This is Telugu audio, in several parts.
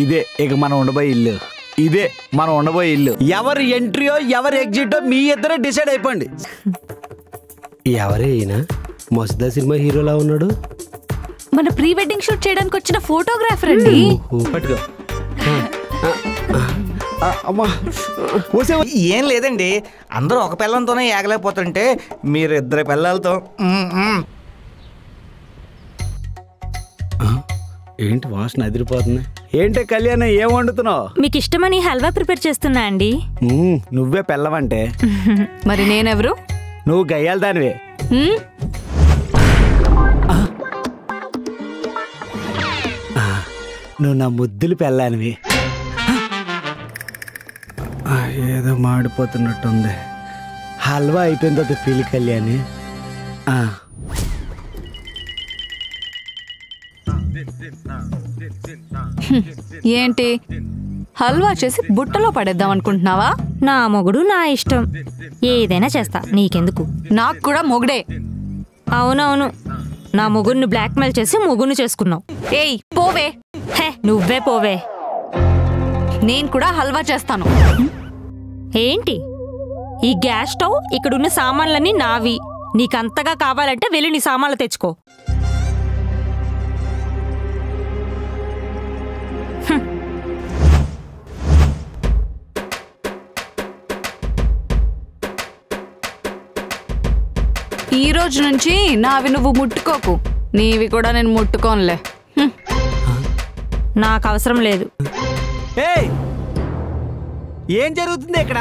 ఇదే ఇక మనం ఉండబోయే ఇల్లు. ఇదే మనం ఉండబోయే ఇల్లు. ఎవరు ఎంట్రీయో ఎవరు ఎగ్జిటో మీ ఇద్దరే డిసైడ్ అయిపోండి. ఎవరే ఈయన? మస్తుదా సినిమా హీరోలా ఉన్నాడు. మన ప్రీ వెడ్డింగ్ షూట్ చేయడానికి వచ్చిన ఫోటోగ్రాఫర్ అండి. పట్టుకో. ఏం లేదండి, అందరూ ఒక పిల్లలతోనే ఏగలేకపోతుంటే మీరు ఇద్దరు పిల్లలతో. ఏంటి వాసన అదిరిపోతుంది? ఏంటి కళ్యాణ్, ఏం వండుతున్నావు? మీకు ఇష్టమని హల్వా ప్రిపేర్ చేస్తున్నా అండి. నువ్వే పెళ్ళవంటే మరి నేనెవరు? నువ్వు గయ్యాలి దానివే. నువ్వు నా ముద్దులు పెళ్ళానివి. ఏదో మాడిపోతున్నట్టుంది. హల్వా అయిపోయిన తర్వాత పిల్లి కళ్యాణి. ఏంటి హల్వా చేసి బుట్టలో పడేద్దాం అనుకుంటున్నావా? నా మొగుడు నా ఇష్టం, ఏదైనా చేస్తా, నీకెందుకు? నాకు కూడా మొగుడే. అవునవును, నా మొగుడిని బ్లాక్మెయిల్ చేసి మొగుడిని చేసుకున్నావు. ఏయ్ పోవే. హే నువ్వే పోవే. నేను కూడా హల్వా చేస్తాను. ఏంటి ఈ గ్యాస్ స్టవ్, ఇక్కడున్న సామాన్లన్నీ నావి. నీకంతగా కావాలంటే వెళ్ళి నీ సామాన్లు తెచ్చుకో. ఈ రోజు నుంచి నావి నువ్వు ముట్టుకోకు, నీవి కూడా నేను ముట్టుకోనులే. నాకు అవసరం లేదు. ఏం జరుగుతుంది ఇక్కడ?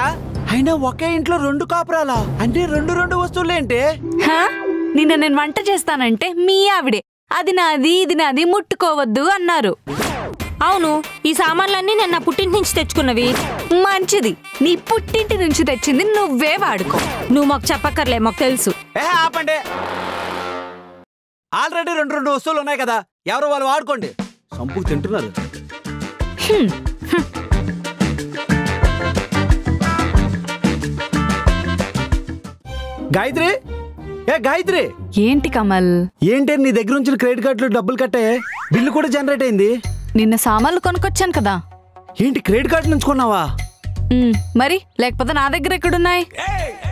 అయినా ఒకే ఇంట్లో రెండు కాపురాలా? అంటే రెండు వస్తువులేంటి? నిన్న నేను వంట చేస్తానంటే మీ ఆవిడే అది నాది ఇది నాది ముట్టుకోవద్దు అన్నారు. అవును, ఈ సామాన్లన్నీ నేను నా పుట్టింటి నుంచి తెచ్చుకున్నవి. మంచిది, నీ పుట్టింటి నుంచి తెచ్చింది నువ్వే వాడుకో. నువ్వు మాకు చెప్పక్కర్లే, మాకు తెలుసు. ఆపండి, ఆల్రెడీ రెండు వస్తువులు ఉన్నాయి కదా, ఎవరు వాళ్ళు వాడుకోండి. సంపుకు తింటున్నారు. గాయత్రి, గాయత్రి. ఏంటి కమల్? ఏంటి నీ దగ్గర నుంచి క్రెడిట్ కార్డులో డబ్బులు కట్టాయి, బిల్లు కూడా జనరేట్ అయింది. నిన్న సామాన్లు కొనుక్కొచ్చాను కదా. ఏంటి క్రెడిట్ కార్డు నుంచి కొన్నావా? మరి లేకపోతే నా దగ్గర ఎక్కడున్నాయి?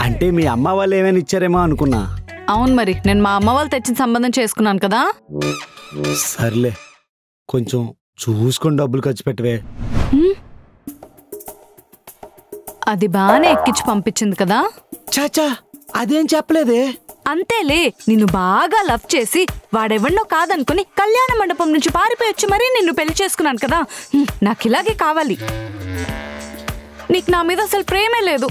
అంటే మీ అమ్మ వాళ్ళు ఏమైనా ఇచ్చారేమో అనుకున్నా. అవును, మరి నేను మా అమ్మ వాళ్ళు తెచ్చిన సంబంధం చేసుకున్నాను కదా. సర్లే, కొంచెం చూసుకొని డబ్బులు ఖర్చు పెట్టవే. అది బాగానే ఎక్కించి పంపించింది కదా. చాచా అదేం చెప్పలేదే. అంతేలే, నిన్ను బాగా లవ్ చేసి వాడెవన్నో కాదనుకుని కళ్యాణ మండపం నుంచి పారిపోయొచ్చి మరీ నిన్ను పెళ్లి చేసుకున్నాను కదా. నాకు ఇలాగే కావాలి. నీకు నా మీద అసలు ప్రేమే లేదు.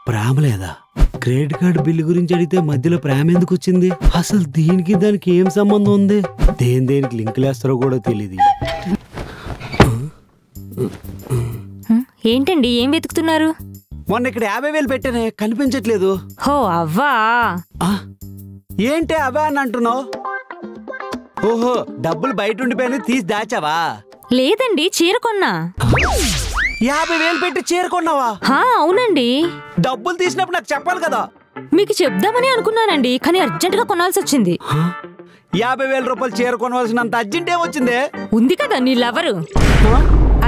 ప్రేమ లేదా? క్రెడిట్ కార్డు బిల్లు గురించి అడిగితే మధ్యలో ప్రేమ ఎందుకు వచ్చింది? అసలు దీనికి దానికి ఏం సంబంధం ఉంది? దేనికి లింక్ లేస్తారో కూడా తెలియదు. ఏంటండి, ఏం వెతుకుతున్నారు? మొన్న ఇక్కడ 50,000 పెట్టానే, కనిపించట్లేదు. హో అవ్వా. ఏంటి అవా అని అంటున్నావు? ఓహో, డబ్బులు బయట ఉండిపోయినా తీసి దాచావా? లేదండి, చీర కొన్నా. 50,000 పెట్టి చీర కొన్నావా? అవునండి. డబ్బులు తీసినప్పుడు నాకు చెప్పాలి కదా. మీకు చెప్దామని అనుకున్నానండి, కానీ అర్జెంట్ గా కొనాల్సి వచ్చింది. 50,000 రూపాయలు చీర కొనవలసినంత అర్జెంట్ ఏమొచ్చిందే? ఉంది కదా నీ లవరు.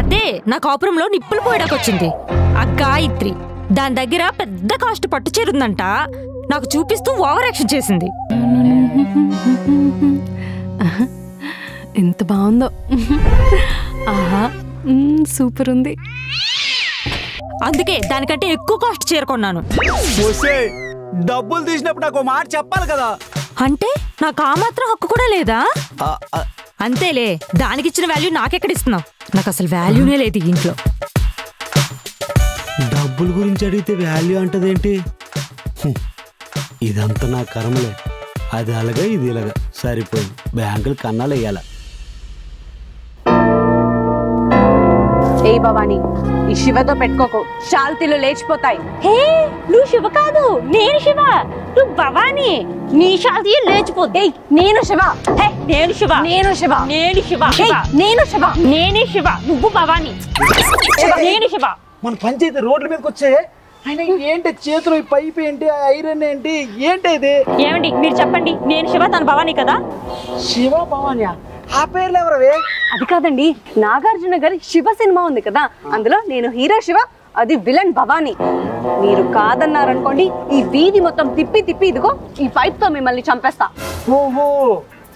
అదే నా కాపురంలో నిప్పులు పోయడాకొచ్చింది ఆ గాయత్రి. దాని దగ్గర పెద్ద కాస్ట్ పట్టు చీర ఉందంట, నాకు చూపిస్తూ ఓవర్ యాక్షన్ చేసింది. ఎంత బాగుందో. ఆహా, సూపర్ ఉంది. అందుకే దానికంటే ఎక్కువ కాస్ట్ చీర కొన్నాను. డబ్బులు తీసినప్పుడు నాకు మాట చెప్పాలి కదా. అంటే నాకు ఆ మాత్రం హక్కు కూడా లేదా? అంతేలే, దానికిచ్చిన వాల్యూ నాకెక్కడిస్తున్నావు? నాకు అసలు వాల్యూనే లేదు ఇంట్లో. డబ్బుల గురించి అడిగితే వాల్యూ అంటదేంటి? ఇదంతా నా కర్మలే. అది అలాగా ఇది ఇలాగా సరిపోయింది. బ్యాంకులు కన్నాలు వేయాల. ఏ భవాని, ఈ శివతో పెట్టుకోకు, శాల్తీలు లేచిపోతాయి. హే, నువ్వు శివ కాదు, నేను శివ. నువ్వు భవానీ నీ షాది లేచిపోద్ది. నేను శివ. నేను శివ. నేను శివ. నేను శివ. నేను శివ. నేనే శివ. నువ్వు భవానీ. నేను శివ. మన పంచాయతీ రోడ్ల మీదకి వచ్చే ఆయన ఏంటి చేతులు పైప్ ఏంటి ఐరన్ ఏంటి ఏంటి ఇది? ఏమండి మీరు చెప్పండి, నేను శివ తన భవానీ కదా? శివ భవాని ఆ పేర్లు ఎవరవే? అది కాదండి, నాగార్జున గారి శివ సినిమా ఉంది కదా, అందులో నేను హీరో శివ, అది విలన్ భవానీ. మీరు కాదన్నారనుకోండి ఈ వీధి మొత్తం తిప్పి తిప్పి ఇదిగో ఈ పైప్ తో మిమ్మల్ని చంపేస్తా. ఓహో,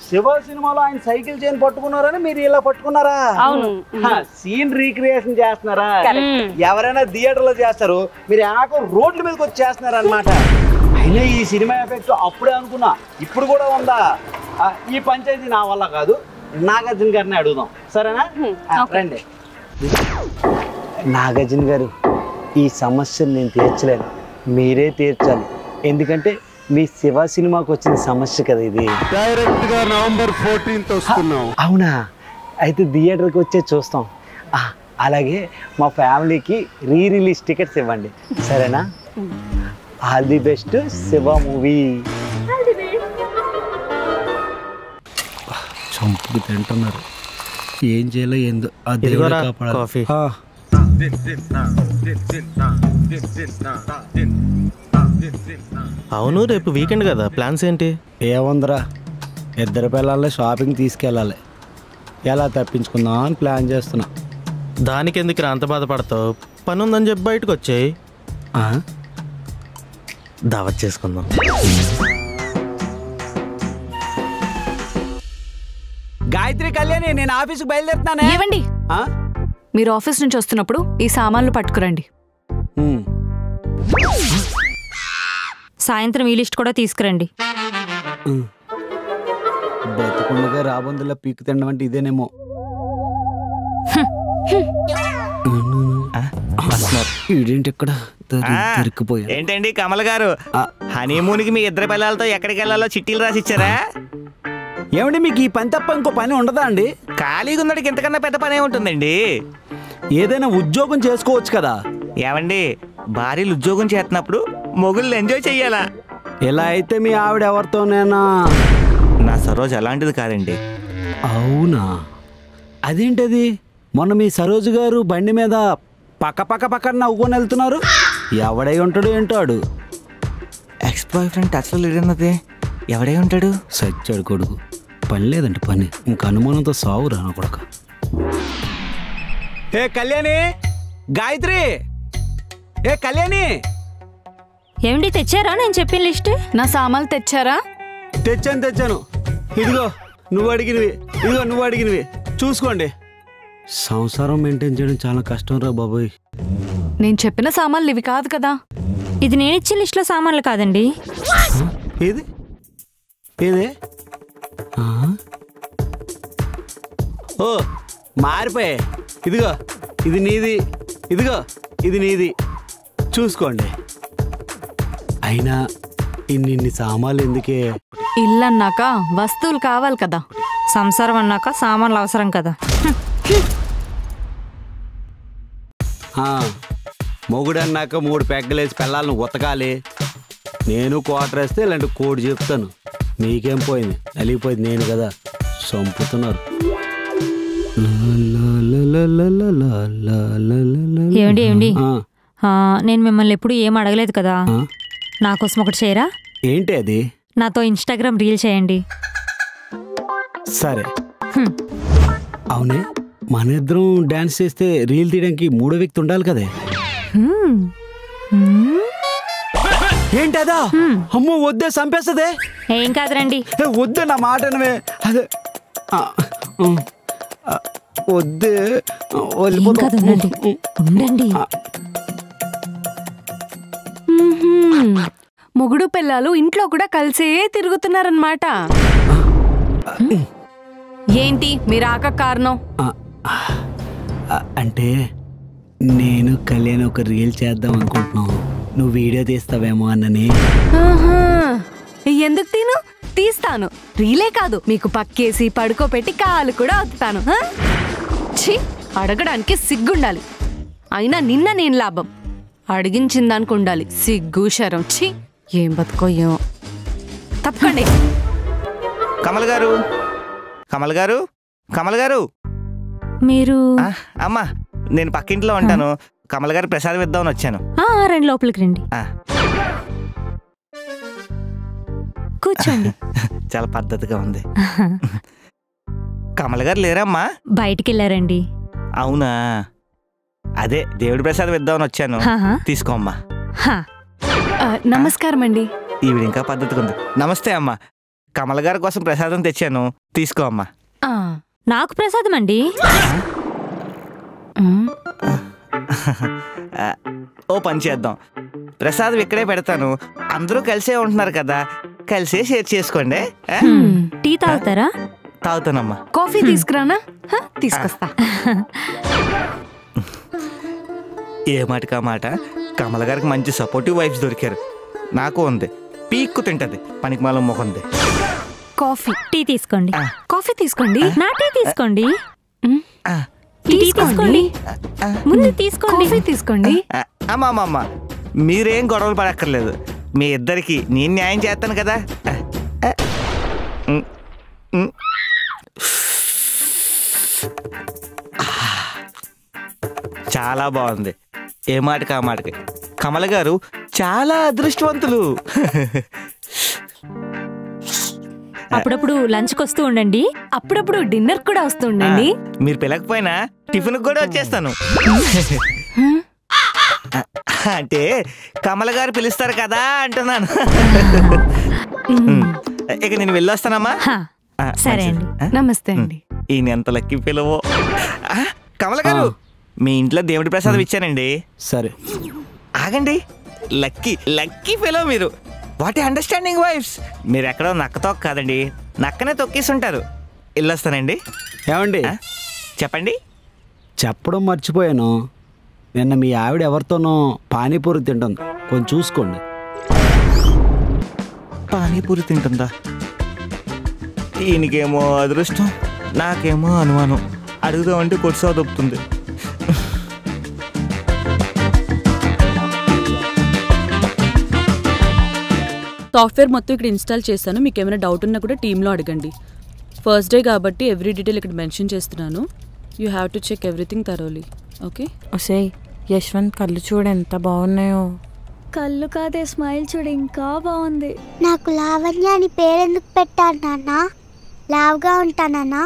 శివ సినిమాలో ఆయన సైకిల్ చైన్ పట్టుకున్నారని మీరు ఇలా పట్టుకున్నారా? అవును. సీన్ రీక్రియేషన్ చేస్తున్నారా? ఎవరైనా థియేటర్ లో చేస్తారు, మీరు ఏకో రోడ్ల మీదకి వచ్చి చేస్తున్నారు అనమాట. అయినా ఈ సినిమా ఎఫెక్ట్ అప్పుడే అనుకున్నా, ఇప్పుడు కూడా ఉందా? ఈ పంచాయతీ నా వల్ల కాదు, నాగార్జున గారిని అడుగుదాం, సరేనా? రండి. నాగార్జున గారు, ఈ సమస్యను నేను తీర్చలేను, మీరే తీర్చాలి. ఎందుకంటే మీ శివ సినిమాకి వచ్చిన సమస్య కదా ఇది. డైరెక్ట్ గా November 14th వస్తున్నాం. అవునా? అయితే థియేటర్కి వచ్చే చూస్తాం. అలాగే మా ఫ్యామిలీకి రిలీజ్ టికెట్స్ ఇవ్వండి, సరేనా? All the best Shiva movie. చంపుకు తింటున్నారు, ఏం చేయాలో ఏందో ఆ దేవుడు కాపాడాలి. అవును, రేపు వీకెండ్ కదా, ప్లాన్స్ ఏంటి? ఏముందిరా, ఇద్దరు పిల్లల్ని షాపింగ్ తీసుకెళ్ళాలి, ఎలా తప్పించుకుందాం అని ప్లాన్ చేస్తున్నా. దానికి ఎందుకు అంత బాధపడతావు? పని ఉందని చెప్పి బయటకు వచ్చాయి, దావత్ చేసుకుందాం. గాయత్రి, కళ్యాణి, నేను ఆఫీస్కి బయలుదేరుతున్నానే. ఏవండి, మీరు ఆఫీస్ నుంచి వస్తున్నప్పుడు ఈ సామాన్లు పట్టుకురండి. సాయంత్రం ఈ లిస్ట్ కూడా తీసుకురండి. బతుకుండగా రాబందులా పీక్ తినడం అంటే ఇదేనేమో. ఇదేంటి ఇక్కడ దొరికిపోయా? ఏంటండి కమల్ గారు, హనీమూన్కి మీ ఇద్దరు పిల్లలతో ఎక్కడికి వెళ్ళాలో చిట్టీలు రాసిచ్చారా? ఏమండి, మీకు ఈ పని తప్ప ఇంకో పని ఉండదా అండి? ఖాళీగా ఉన్నడికి ఇంతకన్నా పెద్ద పని ఏముంటుందండి? ఏదైనా ఉద్యోగం చేసుకోవచ్చు కదా. ఏమండి, భార్యలు ఉద్యోగం చేస్తున్నప్పుడు మొగుళ్ళు ఎంజాయ్ చెయ్యాలా? ఇలా అయితే మీ ఆవిడ ఎవరితోనేనా? నా సరోజ్ అలాంటిది కాదండి. అవునా? అదేంటది? మొన్న మీ సరోజు గారు బండి మీద పక్క నవ్వుకొని వెళ్తున్నారు. ఎవడై ఉంటాడు ఏంటాడు? ఎక్స్ బాయ్ ఫ్రెండ్ టచ్లో లేడన్నదే. ఎవడై ఉంటాడు? సచ్చాడు కొడుకు, పని లేదంటే పని, ఇంకా అనుమానంతో సావు రాను కొడుక. ఏ కళ్యాణి, గాయత్రి, ఏ కళ్యాణి. ఏమిటి తెచ్చారా నేను చెప్పిన లిస్ట్? నా సామాన్లు తెచ్చారా? తెచ్చాను. ఇదిగో నువ్వు అడిగినవి చూసుకోండి. సంసారం మెయింటైన్ చేయడం చాలా కష్టం రా బాబోయ్. నేను చెప్పిన సామాన్లు ఇవి కాదు కదా. ఇది నేను ఇచ్చిన లిస్ట్లో సామాన్లు కాదండి. ఏది ఏదే? ఓ, మారిపోయే. ఇదిగో ఇది నీది, ఇదిగో ఇది నీది, చూసుకోండి. అయినా ఇన్ని సామాన్లు ఎందుకే? ఇల్లు అన్నాక వస్తువులు కావాలి కదా. సంసారం అన్నాక సామాన్లు అవసరం కదా. మొగుడు అన్నాక 3 పెగ్గలేసి పిల్లల్ని ఉతకాలి. నేను క్వార్టర్ వేస్తే ఇలాంటి కోడి చెప్తాను. మీకేం పోయింది? నలిగిపోయింది నేను కదా. చంపుతున్నారు. ఏమండి నేను మిమ్మల్ని ఎప్పుడు ఏం అడగలేదు కదా, నా కోసం ఒకటి చేయరా? ఏంటి అది? నాతో ఇన్స్టాగ్రామ్ రీల్ చేయండి. సరే. అవునే, మన ఇద్దరం డాన్స్ చేస్తే రీల్ తీయడానికి 3వ వ్యక్తి ఉండాలి కదే. ఏంటదా? అమ్మో వద్దే, చంపేస్తుందే. ఏం కాదురండి. వద్దే, నా మాటనవే. అదే వద్దే, ఉండండి. మొగుడు పిల్లలు ఇంట్లో కూడా కలిసే తిరుగుతున్నారన్నమాట. ఏంటి మీరు ఆక కారణం? అంటే నేను కళ్యాణ్ ఒక రీల్ చేద్దాం అనుకుంటున్నాం, నువ్వు వీడియో తీస్తావేమో అన్నని. ఎందుకు తీస్తాను. రీలే కాదు, మీకు పక్కేసి పడుకోపెట్టి కాలు కూడా అవుతాను. అడగడానికి సిగ్గుండాలి. అయినా నిన్న నేను లాభం, అడిగించిందానికి ఉండాలి సిగ్గు శరం. ఛీ, ఏం బతుకో ఏమో. తప్పకండి. కమల్ గారు, కమల్ గారు, కమల్ గారు. మీరు అమ్మా, నేను పక్కింట్లో ఉంటాను. కమల్ గారు ప్రసాదం ఇద్దామని వచ్చాను. రండి, లోపలికి రండి. కూర్చోండి. చాలా పద్ధతిగా ఉంది. కమల్ గారు లేరమ్మా? బయటికి వెళ్ళారండి. అవునా? అదే దేవుడి ప్రసాదం ఇద్దామని వచ్చాను. తీసుకోమ్మా. నమస్కారం అండి. ఈవిడ ఇంకా పద్ధతిగా ఉంది. నమస్తే అమ్మా, కమల్ గారి కోసం ప్రసాదం తెచ్చాను, తీసుకో అమ్మా. నాకు ప్రసాదం అండి? ఓ పని చేద్దాం, ప్రసాదం ఇక్కడే పెడతాను, అందరూ కలిసే ఉంటున్నారు కదా, కలిసే షేర్ చేసుకోండి. టీ తాగుతారా? తాగుతానమ్మా. కాఫీ తీసుకురానా? తీసుకొస్తా. ఏ మాటకా మాట, కమల్ గారికి మంచి సపోర్టివ్ వైఫ్స్ దొరికారు. నాకు ఉంది, పీక్కు తింటది, పనికి మాల మొహంది. కాఫీ. టీ తీసుకోండి. కాఫీ తీసుకోండి. నా టీ తీసుకోండి. టీ తీసుకోండి. ముందు తీసుకోండి. కాఫీ తీసుకోండి. అమ్మా అమ్మ అమ్మ, మీరేం గొడవలు పడక్కర్లేదు, మీ ఇద్దరికి నేను న్యాయం చేస్తాను కదా. చాలా బాగుంది. ఏ మాటకి ఆ మాటకి కమల్ గారు చాలా అదృష్టవంతులు. అప్పుడప్పుడు లంచ్కి వస్తూ ఉండండి, అప్పుడప్పుడు డిన్నర్ కూడా వస్తూ ఉండండి. మీరు పిలకపోయినా టిఫిన్ కూడా వచ్చేస్తాను. అంటే కమల్ గారు పిలుస్తారు కదా అంటున్నాను. ఇక నేను వెళ్ళొస్తానమ్మా. సరే అండి. నమస్తే అండి. ఈయన ఎంత లక్కీ పిలవో. కమల్ గారు, మీ ఇంట్లో దేవుడి ప్రసాదం ఇచ్చానండి. సరే ఆగండి, లక్కీ లక్కీ ఫెలో మీరు. What understanding wives. మీరు ఎక్కడో నక్కతో కాదండి, నక్కనే తొక్కేసి ఉంటారు. వెళ్ళొస్తానండి. ఏమండి, చెప్పండి. చెప్పడం మర్చిపోయాను, నిన్న మీ ఆవిడ ఎవరితోనో పానీపూరి తింటుంది, కొంచెం చూసుకోండి. పానీపూరి తింటుందా? ఈయనకేమో అదృష్టం, నాకేమో అనుమానం. అడుగుదామంటే కొట్సా దొప్పుతుంది. సాఫ్ట్వేర్ మొత్తం ఇక్కడ ఇన్స్టాల్ చేశాను. మీకు ఏమైనా డౌట్ ఉన్నా కూడా టీంలో అడగండి. ఫస్ట్ డే కాబట్టి ఎవ్రీ డీటెయిల్ ఇక్కడ మెన్షన్ చేస్తున్నాను. You have to check everything thoroughly. Okay. ఒసే యశ్వంత్ కళ్ళు చూడు ఎంత బాగున్నాయో. కళ్ళు కాదే, స్మైల్ చూడు ఇంకా బాగుంది. నాకు లావణ్య అని పేరెందుకు పెట్టారు నాన్న? లావుగా ఉంటానా?